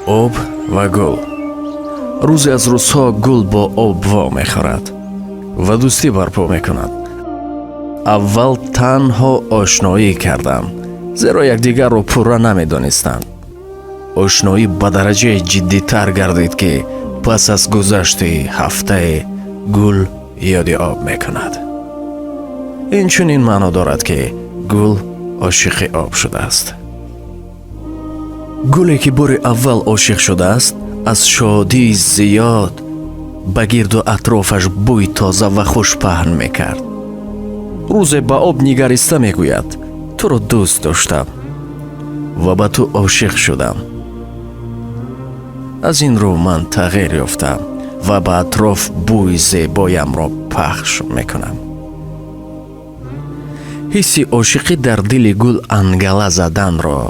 об ва гул. рӯзе аз рӯзҳо гул бо об во мехӯрад ва дӯстӣ барпо мекунад. аввал танҳо ошноӣ карданд, зеро якдигарро пурра намедонистанд. ошноӣ ба дараҷае ҷиддитар гардид, ки пас аз гузашти ҳафтае гул ёди об мекунад. инчунин маъно дорад, ки гул ошиқи об шудааст. гуле ки бори аввал ошиқ шудааст, аз шодии зиёд ба гирду атрофаш бӯи тоза ва хуш паҳн мекард. рӯзе ба об нигариста мегӯяд: туро дӯст доштам ва ба ту ошиқ шудам. аз ин рӯ ман тағйир ёфтам ва ба атроф бӯи зебоямро пахш мекунам. ҳисси ошиқӣ дар дили гул ангала заданро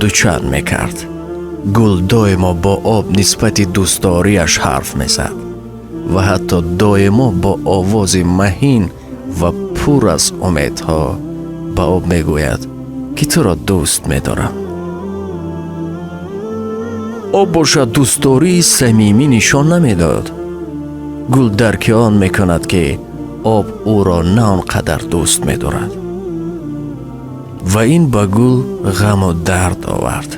дучанд мекард. гул доимо бо об нисбати дӯстдориаш ҳарф мезад ва ҳатто доимо бо овози маҳин ва пур аз умедҳо ба об мегӯяд, ки туро дӯст медорам. об бошад дӯстдории самимӣ нишон намедод. гул дарки он мекунад, ки об ӯро на он қадар дӯст медорад. ва ин ба гул ғаму дард овард.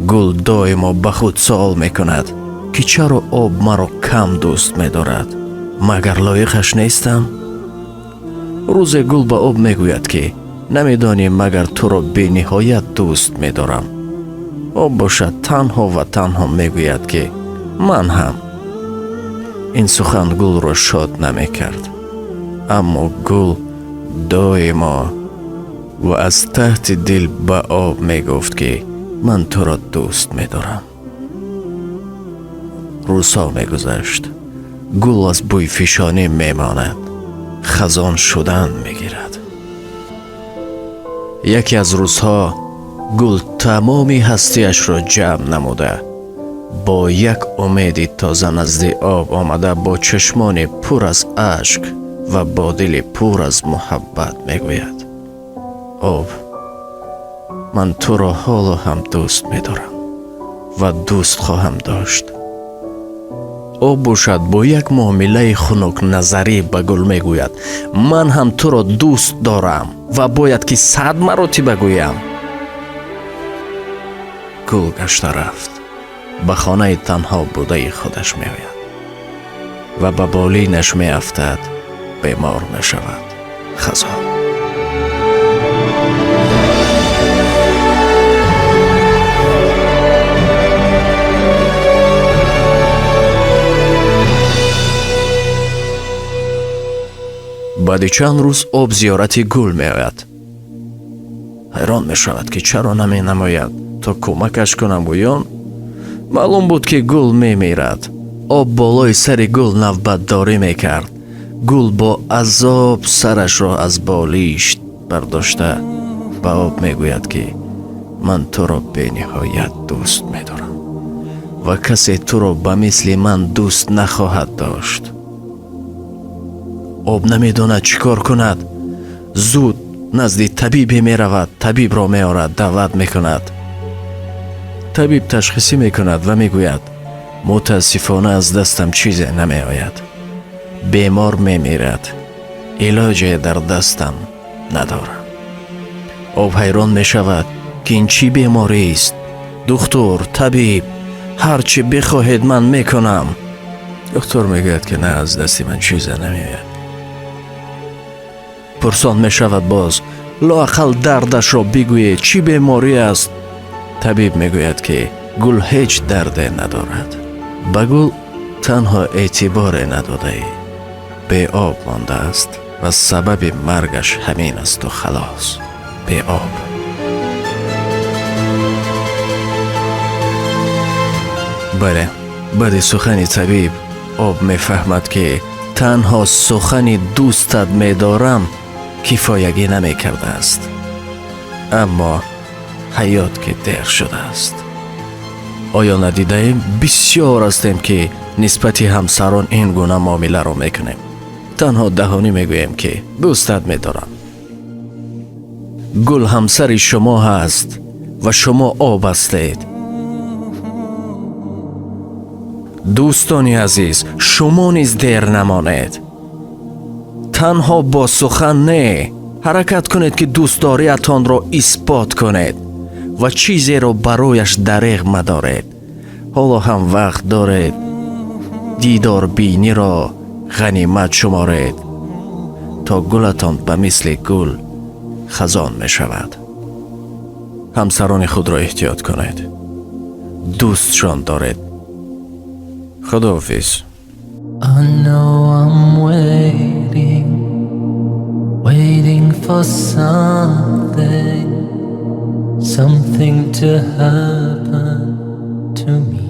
гул доимо ба худ суол мекунад, ки чаро об маро кам дӯст медорад? магар лоиқаш нестам? рӯзе гул ба об мегӯяд, ки намедонӣ магар туро бениҳоят дӯст медорам. об бошад танҳо ва танҳо мегӯяд, ки ман ҳам. ин сухан гулро шод намекард, аммо гул доимо ва аз таҳти дил ба об мегуфт, ки ман туро дӯст медорам. рӯзҳо мегузашт. гул аз бӯи фишонӣ мемонад, хазон шудан мегирад. яке аз рӯзҳо гул тамоми ҳастиашро ҷамъ намуда, бо як умеди тоза назди об омада, бо чашмони пур аз ашк ва бо дили пур аз муҳаббат мегӯяд: об, ман туро ҳоло ҳам дӯст медорам ва дӯст хоҳам дошт. об бошад бо як муомилаи хунукназарӣ ба гул мегӯяд: ман ҳам туро дӯст дорам ва бояд ки 100 маротиба гӯям. гул гашта рафт, ба хонаи танҳо будаи худаш меояд ва ба болинаш меафтад, бемор мешавад. хазон. баъди чанд рӯз об зиёрати гул меояд. ҳайрон мешавад, ки чаро наменамояд то кӯмакаш кунам гӯён. маълум буд, ки гул мемирад. об болои сари гул навбатдорӣ мекард. гул бо азоб сарашро аз болишт бардошта ба об мегӯяд, ки ман туро бениҳоят дӯст медорам ва касе туро ба мисли ман дӯст нахоҳад дошт. об намедонад чӣ кор кунад. зуд назди табибе меравад, табибро меорад, даъват мекунад. табиб ташхисӣ мекунад ва мегӯяд: мутаассифона аз дастам чизе намеояд. бемор мемирад. илоҷе дар дастам надорам. об ҳайрон мешавад, ки ин чӣ беморист. духтур, табиб, ҳар чӣ бихоҳед ман мекунам. духтур мегӯяд, ки на, аз дасти ман чизе намеояд. пурсон мешавад боз: лоақал дардашро бигӯед, чӣ беморӣ аст? табиб мегӯяд, ки гул ҳеҷ дарде надорад. ба гул танҳо эътиборе надодаӣ. беоб мондааст ва сабаби маргаш ҳамин асту халос. беоб. бале, баъди сухани табиб об мефаҳмад, ки танҳо сухани дӯстат медорам кифоягӣ намекардааст. аммо ҳаёт ки дер шудааст. оё надидаем бисёр ҳастем, ки нисбати ҳамсарон ин гуна муомиларо мекунем. танҳо даҳонӣ мегӯем, ки дӯстат медорам. гул ҳамсари шумо ҳаст ва шумо об ҳастед. دوستانی عزیز، شما نیز دیر نمانید. تنها با سخن نه، حرکت کنید که دوستداریتان را اثبات کنید و چیزی را برایش دریغ مدارید. حالا هم وقت دارید دیدار بینی را غنیمت شمارید تا گلتان به مثل گل خزان می شود. همسران خود را احتیاط کنید. دوستشان دارید. خداحافظ. I know I'm waiting for something to happen to me.